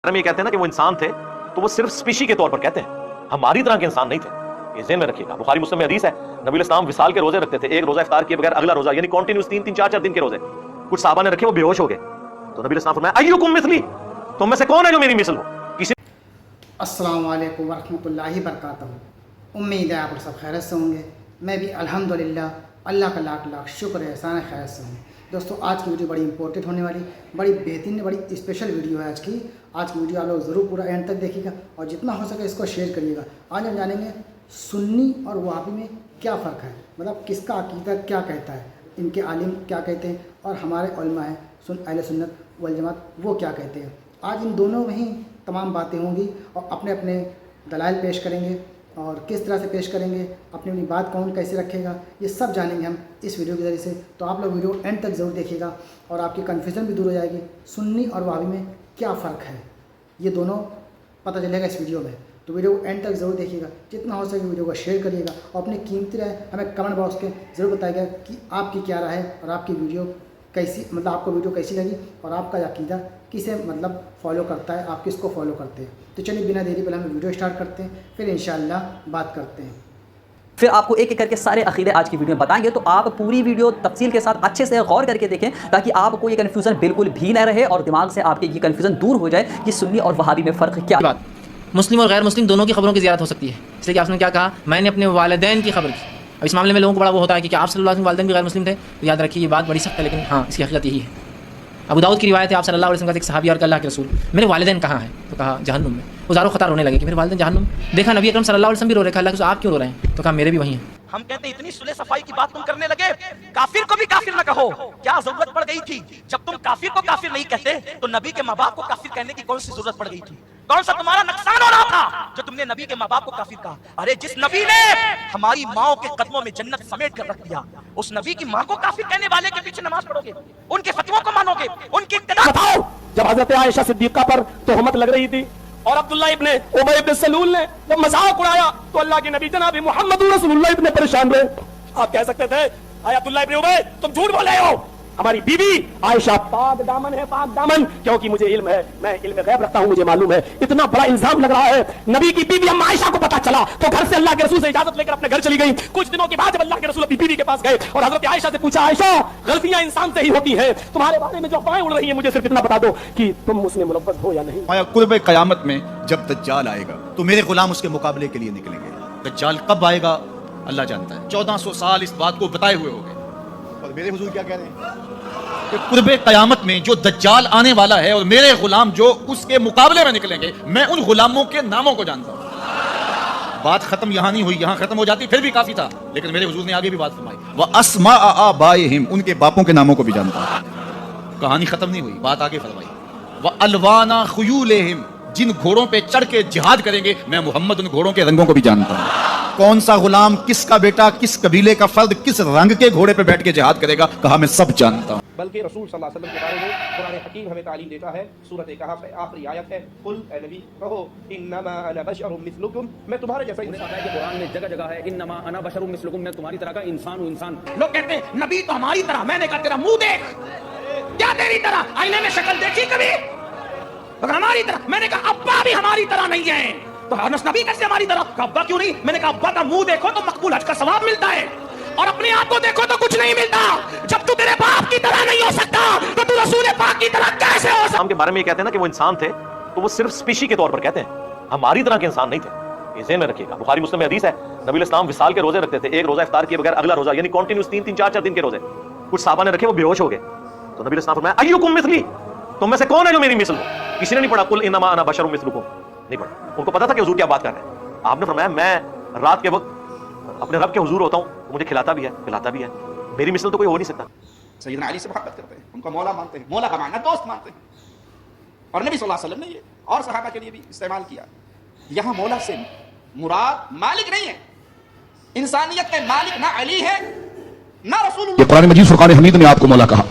हम ये कहते हैं ना कि वो इंसान थे तो वो सिर्फ स्पीशी के तौर पर कहते हैं, हमारी तरह के इंसान नहीं थे। ये ज़हन में रखिएगा। बुखारी मुस्लिम में हदीस है, नबी इस्लाम विसाल के रोजे रखते थे, एक रोजा इफ्तार किए बगैर अगला रोजा, यानी कंटिन्यूस 3-3 4-4 दिन के रोजे। कुछ साहबा ने रखे, वो बेहोश हो गए, तो नबी इस्लाम फरमाया अय्युकुम मिस्ली, तुम में से कौन है जो मेरी मिसल हो। किसी अस्सलामु अलैकुम वरहमतुल्लाहि वबरकातुहू। उम्मीद है आप सब खैरियत से होंगे। मैं भी अल्हम्दुलिल्लाह, अल्लाह का लाख लाख शुक्र है, एहसान है, खैरियत से हूँ। दोस्तों, आज की वीडियो बड़ी इंपॉर्टेंट होने वाली, बड़ी बेहतरीन, बड़ी स्पेशल वीडियो है आज की वीडियो आप लोग ज़रूर पूरा एंड तक देखिएगा और जितना हो सके इसको शेयर करिएगा। आज हम जानेंगे सुन्नी और वहाबी में क्या फ़र्क है, मतलब किसका अकीदा क्या कहता है, इनके आलिम क्या कहते हैं और हमारे उलमा हैं अहले सुन्नत वल जमात वो क्या कहते हैं। आज इन दोनों में ही तमाम बातें होंगी और अपने अपने दलाइल पेश करेंगे और किस तरह से पेश करेंगे, अपनी अपनी बात कौन कैसे रखेगा, ये सब जानेंगे हम इस वीडियो के ज़रिए से। तो आप लोग वीडियो एंड तक ज़रूर देखिएगा और आपकी कन्फ्यूज़न भी दूर हो जाएगी। सुन्नी और वहाबी में क्या फ़र्क है, ये दोनों पता चलेगा इस वीडियो में। तो वीडियो को एंड तक ज़रूर देखिएगा, जितना हो सके वीडियो को शेयर करिएगा और अपनी कीमती राय हमें कमेंट बॉक्स के ज़रूर बताइएगा कि आपकी क्या राय है और आपकी वीडियो कैसी, मतलब आपको वीडियो कैसी लगी और आपका अकीदा किसे मतलब फॉलो करता है, आप किसको फॉलो करते हैं। तो चलिए बिना देरी पहले हम वीडियो स्टार्ट करते हैं, फिर इंशाअल्लाह बात करते हैं। फिर आपको एक एक करके सारे अकीदे आज की वीडियो में बताएंगे, तो आप पूरी वीडियो तफसील के साथ अच्छे से गौर करके देखें ताकि आपको ये कन्फ्यूज़न बिल्कुल भी न रहे और दिमाग से आपके ये कन्फ्यूज़न दूर हो जाए कि सुन्नी और वहाबी में फ़र्क क्या है। मुस्लिम और गैर मुस्लिम दोनों की खबरों की ज़ियारत हो सकती है, इसलिए कि आपने क्या कहा, मैंने अपने वालिदैन की खबर की। अब इस मामले में लोगों को बड़ा वो होता है कि क्या आप सल्लल्लाहु अलैहि वसल्लम वालिदैन भी गैर मुस्लिम थे, तो याद रखिए ये बात बड़ी सख्त है, लेकिन हाँ इसकी हकीकत यही है। अबू दाऊद की रिवायत है, आप सल्लल्लाहु अलैहि वसल्लम का एक सहाबी और अल्लाह के रसूल, मेरे वालिदैन कहाँ हैं, तो कहा जहन्नुम में। वो ज़ारो ख़तर रोने लगे कि मेरे वालिदैन जहन्नुम में। देखा नबी अकरम सल्लल्लाहु अलैहि वसल्लम भी रो रहे हैं, अल्लाह के आप क्यों रो रहे हैं, तो कहा मेरे भी वही हैं। हम कहते हैं इतनी सुलह सफाई की बात तुम करने लगे, काफिर को भी काफिर न कहो, क्या जरूरत पड़ गई थी। जब तुम काफिर को काफिर नहीं कहते तो नबी के माँ बाप को काफिर कहने की कौन सी जरूरत पड़ गई थी। कौन सा तुम्हारा नुकसान हो रहा था जो तुमने नबी के माँ बाप को काफिर कहा। अरे जिस नबी ने हमारी माओ के कदमों में जन्नत समेट कर रख दिया, उस नबी की माँ को काफिर कहने वाले के पीछे नमाज पढ़ोगे, उनके फतवों को मानोगे, उनकी इत्तिबा बताओ। जब हजरत आयशा सिद्दीका पर तोहमत लग रही थी और अब्दुल्लाह इब्ने उबय इब्ने सलूल ने जब मजाक उड़ाया तो अल्लाह के नबी जनाब मोहम्मद रसूलुल्लाह इतने परेशान रहे। आप कह सकते थे आय अब्दुल्लाह इब्ने उबय तुम झूठ बोल रहे हो, हमारी बीवी आयशा पाक दामन है, पाक दामन, क्योंकि मुझे इल्म है, मैं इल्म गैब रखता हूं, मुझे मालूम है। इतना बड़ा इल्जाम लग रहा है। नबी की बीवी अम्मा आयशा को पता चला तो घर से अल्लाह के रसूल से इजाजत लेकर अपने घर चली गई। कुछ दिनों के बाद जब अल्लाह के रसूल अपनी बीवी के पास गए और हजरत आयशा से पूछा, आयशा गलतियां इंसान से ही होती हैं, तुम्हारे बारे में जो अफवाहें उड़ रही हैं मुझे सिर्फ इतना बता दो कि तुम उसमें मुलव्वस हो या नहीं। कुर्ब क़यामत में जब दज्जाल आएगा तो मेरे गुलाम उसके मुकाबले के लिए निकलेंगे। दज्जाल कब आएगा अल्लाह जानता है। 1400 साल इस बात को बताए हुए हो गए और मेरे हुजूर क्या कह रहे हैं कि कुर्ब क़यामत में जो दज्जाल आने वाला है और मेरे गुलाम जो उसके मुकाबले में निकलेंगे, मैं उन गुलामों के नामों को जानता हूं। बात खत्म यहां नहीं हुई, यहां खत्म हो जाती फिर भी काफी था, लेकिन मेरे हुजूर ने आगे भी बात फरमाई, वह अस्मा आबाइहिम, उनके बापों के नामों को भी जानता हूं। कहानी खत्म नहीं हुई, बात आगे फरमाई, वह अलवाना खुयूलेहिम, जिन घोड़ों पे चढ़ के जिहाद करेंगे मैं मोहम्मद उन घोड़ों के रंगों को भी जानता हूं। कौन सा गुलाम, किसका बेटा, किस कबीले का फर्द किस रंग के घोड़े पे बैठ के जिहाद करेगा, कहा मैं सब जानता हूं। बल्कि रसूल सल्लल्लाहु अलैहि वसल्लम के बारे में कुरान हकीम हमें तालीम देता है। सूरत कहफ आखिरी आयत है, कुल ए नबी कहो इन्नमा अना बशरुम मिस्लुकुम, मैं तुम्हारे जैसा इंसान है। कुरान में जगह जगह है इन्नमा अना बशरुम मिस्लुकुम, मैं तुम्हारी तरह का इंसान हूं। इंसान लोग कहते हैं नबी तो हमारी तरह, मैंने कहा तेरा मुंह देख, क्या तेरी तरह, आईने में शक्ल देखी कभी, हमारी तरह। मैंने कहा अब्बा भी हमारी तरह नहीं है, तो हनस नबी कैसे हमारी तरह, अब्बा क्यों नहीं। मैंने कहा अब्बा का मुंह देखो तो मकबूल हज का सवाब मिलता है और अपने आप को देखो तो कुछ नहीं मिलता। जब तू तेरे बाप की तरह नहीं हो सकता तो तू रसूल पाक की तरह कैसे हो सकता। हम के बारे में ये कहते हैं ना कि वो इंसान थे तो वो सिर्फ स्पीशी के तौर पर कहते हैं, हमारी तरह के इंसान नहीं थे। ये ज़हन में रखिएगा। बुखारी मुस्लिम में हदीस है, नबी इस्लाम विसाल के रोजे रखते थे, एक रोजा इफ्तार किए बगैर अगला रोजा, यानी कंटिन्यूस 3-3 4-4 दिन के रोजे। कुछ साहबा ने रखे, वो बेहोश हो गए, तो नबी इस्लाम फरमाया अय्युकुम मिस्ली, तुम में से कौन है जो मेरी मिसल हो। किसी ने नहीं पढ़ा कुल इन्नमा अना बशरुम मिस्लुकुम, नहीं पढ़ा। उनको पता था कि हुजूर क्या बात कर रहे हैं। आपने फरमाया मैं रात के वक्त अपने रब के हुजूर होता हूं, मुझे खिलाता भी है पिलाता भी है, मेरी मिसल तो कोई हो नहीं सकता। सैयदना अली से मोहब्बत करते हैं, उनको मौला मानते हैं, मौला का माना दोस्त मानते हैं, और नबी सल्लल्लाहु अलैहि वसल्लम ने ये और सहाबा के लिए भी इस्तेमाल किया। यहां मौला से मुराद मालिक नहीं है, इंसानियत के मालिक ना अली है ना रसूलुल्लाह। ये कुरान मजीद फुरकान हमीद में आपको मौला कहा,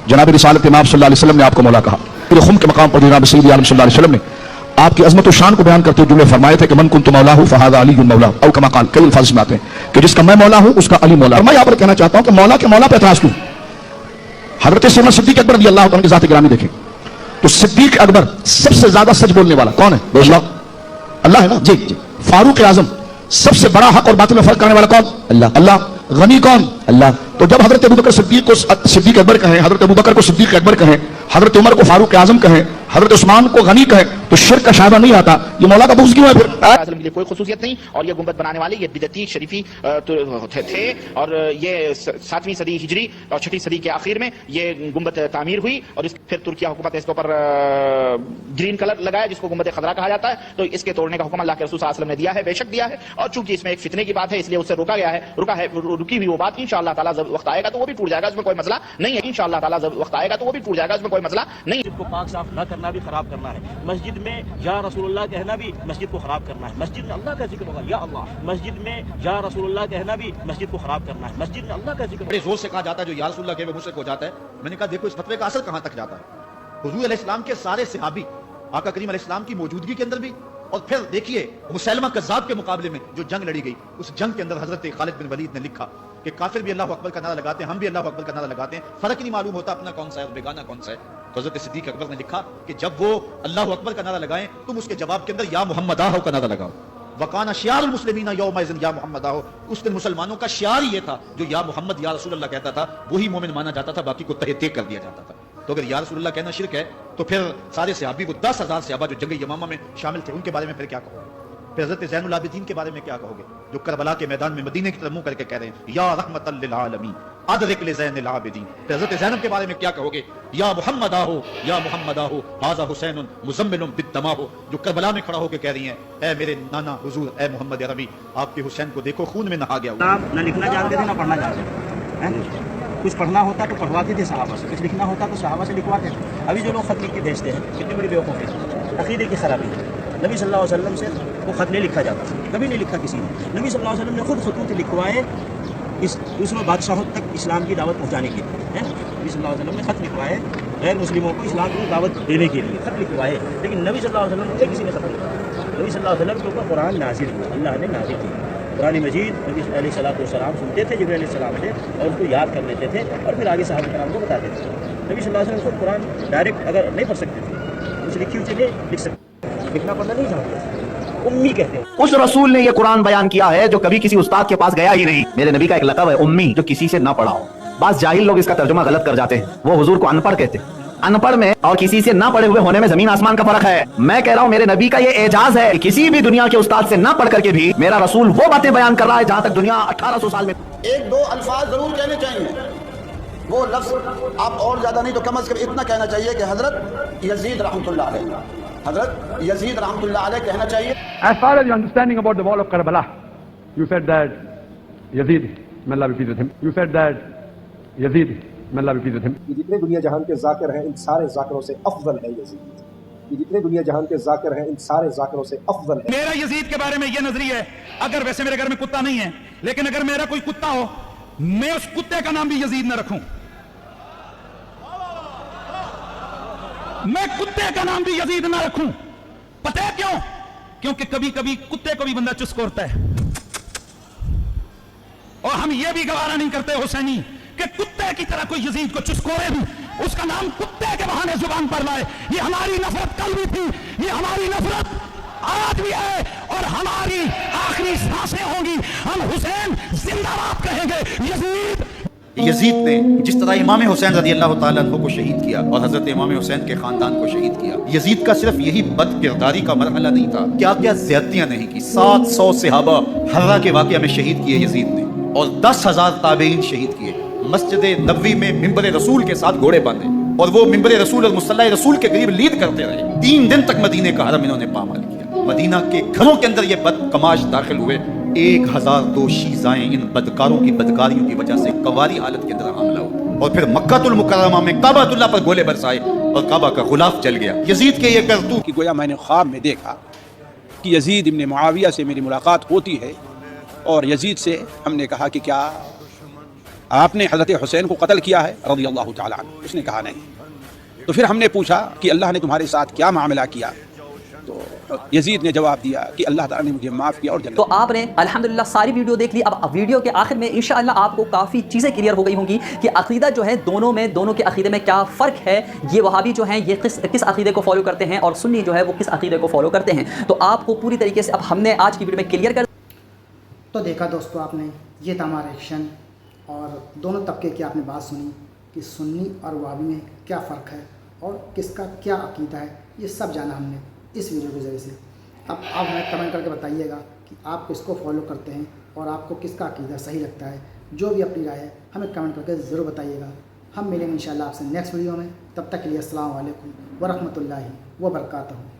जनाब रिसालत इमाम सल्लल्लाहु अलैहि वसल्लम ने आपको मौला कहा। फिर खुम के मकाम पर जनाब सय्यद आलम सल्लल्लाहु अलैहि वसल्लम ने आपकी अजमत और शान को बयान करते हुए जुमले फरमाए थे कि मन कुन्तु मौलाहु फहादा अली मौला, और कमा क़ाल, कई अल्फाज में आते हैं कि जिसका मैं मौला हूं उसका अली मौला। और मैं यहां पर कहना चाहता हूं कि मौला के मौला पे एतराज क्यों। हजरत सैयदना सिद्दीक़ अकबर रज़ियल्लाहु अन्हु की ज़ात गिरामी देखें, तो सिद्दीक अकबर सबसे ज्यादा सच बोलने वाला कौन है? अल्लाह है ना जी जी। फारूक आजम सबसे बड़ा हक और बातिल में फर्क करने वाला कौन? अल्लाह। गनी कौन? अल्लाह। तो जब हजरत अबू बकर सिद्दीक को सिद्दीक अकबर कहें, हजरत अबू बकर को सिद्दीक अकबर कहें, हजरत उमर को फारूक आजम कहें, हजरत उस्मान को गनी कहें, तो शिर्क का शायबा नहीं आता। ये मौला का बुग़्ज़ क्यों है फिर? के लिए कोई खुसूसियत नहीं, और ये गुंबद बनाने वाले ये बिदती शरीफी थे, और ये 7वीं सदी हिजरी और 6ठी सदी के आखिर में ये गुंबद तामीर हुई, और फिर तुर्किया हुकूमत ने इसके ऊपर ग्रीन कलर लगाया जिसको गुंबद खदरा कहा जाता है। तो इसके तोड़ने का हुक्म अल्लाह के रसूल सल्लल्लाहु अलैहि वसल्लम ने दिया है, बेशक दिया है, और चूंकि इसमें एक फितने की बात है इसलिए उससे रुका गया है, रुकी हुई वो बात इंशाअल्लाह ताला जब वक्त आएगा तो वो भी टूट जाएगा, इसमें कोई मसला नहीं है। इंशाअल्लाह ताला जब वक्त आएगा तो वो भी टूट जाएगा, इसमें कोई मसला नहीं है। को पाक साफ न करना भी खराब करना है। मस्जिद में या रसूलुल्लाह कहना भी मस्जिद को खराब करना है। मस्जिद में अल्लाह का जिक्र होगा या अल्लाह, मस्जिद में या रसूलुल्लाह कहना भी मस्जिद को खराब करना है। मस्जिद में अल्लाह का जिक्र बड़े जोर से कहा जाता है जो या रसूलुल्लाह कहे वो मुशरिक हो जाता है। मैंने कहा देखो इस फतवे का असर कहां तक जाता है। हुजूर अलैहिस्सलाम के सारे सहाबी आका करीम अलैहिस्सलाम की मौजूदगी के अंदर भी, और फिर देखिए मुसैलमा कज़्ज़ाब के मुकाबले में जो जंग लड़ी गई, उस जंग के अंदर हजरत खालिद बिन वलीद ने लिखा कि काफिर भी अल्लाह अकबर का नारा लगाते हैं, हम भी अल्लाह अकबर का नारा लगाते हैं, फर्क नहीं मालूम होता अपना कौन सा है और बेगाना कौन सा है। तो हजरत सिद्दीक अकबर ने लिखा कि जब वो अल्लाह अकबर का नारा लगाएं तुम उसके जवाब के अंदर या मोहम्मद आहो का नारा लगाओ। वकाना शियारुल मुस्लिमीना यौमइज़िन या मोहम्मद आहो, उस दिन मुसलमानों का शियार ये था, जो या मोहम्मद या रसूल अल्लाह कहता था वही मोमिन माना जाता था, बाकी को तहे कर दिया जाता था। तो अगर या रसूलुल्लाह कहना शिरक है तो फिर सारे सहाबी वो 10,000 सहाबा जो जंग यमामा में शामिल थे उनके बारे में फिर क्या कहोगे? फिर हज़रत ज़ैनुल आबिदीन के बारे में क्या कहोगे जो करबला के मैदान में मदीने की तरफ मुंह करके कह रहे हैं या रहमतल लिल आलमीन अदरिक ले ज़ैनुल आबिदीन? फिर हज़रत ज़ैनब के बारे में क्या कहोगे? या मोहम्मद आहो या मोहम्मद आहो हाज़ा हुसैनुन मुज़म्मिलुन बिद्दमा हो, जो करबला में खड़ा होकर कह रही हैं ऐ मेरे नाना हुजूर ऐ मोहम्मद अरबी आपके हुसैन को देखो खून में नहा गया। न लिखना जानते थे ना पढ़ना जानते थे। कुछ पढ़ना होता तो पढ़वाते थे सहाबा से, कुछ लिखना होता तो सहाबा से लिखवाते थे। अभी जो लोग खत लिख के भेजते हैं कितनी बड़ी बेवकूफ़ी है, अक़ीदे की खराबी है। नबी सल्लल्लाहु अलैहि वसल्लम से वो खत नहीं लिखा जाता, कभी नहीं लिखा किसी ने। नबी सल्लल्लाहु अलैहि वसल्लम ने खुद खतूत लिखवाए इस दूसरों बादशाहों तक इस्लाम की दावत पहुँचाने के लिए, है ना। नबी सल्लल्लाहु अलैहि वसल्लम ने खत लिखवाए गैर मुस्लिमों को इस्लाम की दावत देने के लिए, खत लिखवाए। लेकिन नबी सल्लल्लाहु अलैहि वसल्लम ने किसी ने खत नहीं लिखा। नबी सल्लल्लाहु अलैहि वसल्लम के ऊपर कुरान नाज़िल हुआ, अल्लाह ने नाज़िल किया कुरान मजीद। नबी अलैहिस्सलाम सुनते थे, जिब्रील अलैहिस्सलाम से, और उसको याद कर लेते थे और फिर आगे सहाबा किराम को बताते थे। नबी सल्लल्लाहु अलैहि वसल्लम कुरान डायरेक्ट अगर नहीं पढ़ सकते थे, कुछ लिखी हुई चीज़ें लिख सकते, लिखना पढ़ना नहीं जानते, उम्मी कहते हैं। उस रसूल ने ये कुरान बयान किया है जो कभी किसी उस्ताद के पास गया ही नहीं। मेरे नबी का एक लक़ब है उम्मी, जो किसी से ना पढ़ा हो। बास जाहिल लोग इसका तर्जुमा गलत कर जाते हैं, वो हुजूर को अनपढ़ कहते हैं। अनपढ़ में और किसी से ना पढ़े हुए होने में जमीन आसमान का फर्क है। मैं कह रहा हूँ मेरे नबी का ये एजाज है कि किसी भी दुनिया के उस्ताद से ना पढ़ करके भी मेरा रसूल वो बातें बयान कर रहा है जहाँ तक दुनिया 1800 साल में। एक दो अल्फाज जरूर कहने चाहिए, वो लफ्ज आप और ज्यादा नहीं तो कम से कम इतना कहना चाहिए कि हजरत यजीद रहमतुल्लाह अलैह, हजरत यजीद रहमतुल्लाह अलैह कहना चाहिए। As far as your understanding about the wall of Karbala, you said that Yazid, may Allah be pleased with him, you said that Yazid, may Allah be pleased with him, जितने दुनिया जहान के जाकिर हैं इन सारे जाकिरों से अफजल है यजीद। जितने दुनिया जहान के जाकिर हैं इन सारे जाकिरों से अफजल है। मेरा यजीद के बारे में यह नजरिया है, अगर वैसे मेरे घर में कुत्ता नहीं है, लेकिन अगर मेरा कोई कुत्ता हो, मैं उस कुत्ते का नाम भी यजीद न रखूं। मैं कुत्ते का नाम भी यजीद ना रखूं। पता है क्यों? क्योंकि कभी कभी कुत्ते को भी बंदा चुस्क होता है, और हम ये भी गवारा नहीं करते हुसैनी कि कुत्ते की तरह कोई यजीद को चुस्कोरे भी, उसका नाम कुत्ते के बहाने जुबान पर लाए। ये हमारी नफरत कल भी थी, ये हमारी नफरत आज भी है, और हमारी आखिरी सांसें होंगी हम हुसैन जिंदाबाद कहेंगे। यजीद ने जिस तरह इमाम हुसैन रज़ी अल्लाह ताला अन्हु को शहीद किया और हजरत इमाम हुसैन के खानदान को शहीद किया, यजीद का सिर्फ यही बद किरदारी का मरहला नहीं था, क्या क्या ज्यादतियां नहीं की। 700 सहाबा हर्रा के वाक़या में शहीद किए यजीद ने, और 10,000 ताबईन शहीद किए। मस्जिद नबवी में मिंबर रसूल के साथ घोड़े बांधे, और वो मिंबर रसूल और मुसल्ला रसूल के करीब लीड करते रहे। 3 दिन तक मदीने का हरम इन्होंने पामाल किया। मदीना के घरों के अंदर ये बदकमाश दाखिल हुए। 1002 शीज़ाएं इन बदकारों की बदकारियों की वजह से कवारी हालत के अंदर हमला हुआ, और फिर मक्कातुल मुकर्रमा में काबातुल्लाह पर गोले बरसाए और काबा का गुलाफ जल गया। यजीद के ये करतूत कि गोया मैंने ख्वाब में देखा कि यजीद इब्ने मुआविया से मेरी मुलाकात होती है, और यजीद से हमने कहा कि क्या आपने हज़रत हुसैन को कत्ल किया है रज़ियल्लाहु ताला अन्हु? उसने कहा नहीं। तो फिर हमने पूछा कि अल्लाह ने तुम्हारे साथ क्या मामला किया? तो यजीद ने जवाब दिया कि अल्लाह ताला ने मुझे माफ़ किया और जन्नत तो आपने अल्हम्दुलिल्लाह सारी वीडियो देख ली। अब वीडियो के आखिर में इंशाअल्लाह आपको काफ़ी चीज़ें क्लियर हो गई होंगी कि अक़ीदा जो है दोनों के अक़ीदे में क्या फ़र्क है, ये वहाबी जो हैं ये किस अक़ीदे को फॉलो करते हैं और सुन्नी जो है वो किस अक़ीदे को फॉलो करते हैं। तो आपको पूरी तरीके से अब हमने आज की वीडियो में क्लियर कर। तो देखा दोस्तों आपने, ये था हमारा एक्शन और दोनों तबके की आपने बात सुनी कि सुन्नी और वहाबी में क्या फ़र्क है और किसका क्या अक़ीदा है, ये सब जाना हमने इस वीडियो के ज़रिए से। अब आप हमें कमेंट करके बताइएगा कि आप किसको फॉलो करते हैं और आपको किसका अक़ीदा सही लगता है। जो भी अपनी राय है हमें कमेंट करके ज़रूर बताइएगा। हम मिलेंगे इंशाल्लाह आपसे नेक्स्ट वीडियो में। तब तक के लिए अस्सलाम वालेकुम व रहमतुल्लाहि व बरकातहू।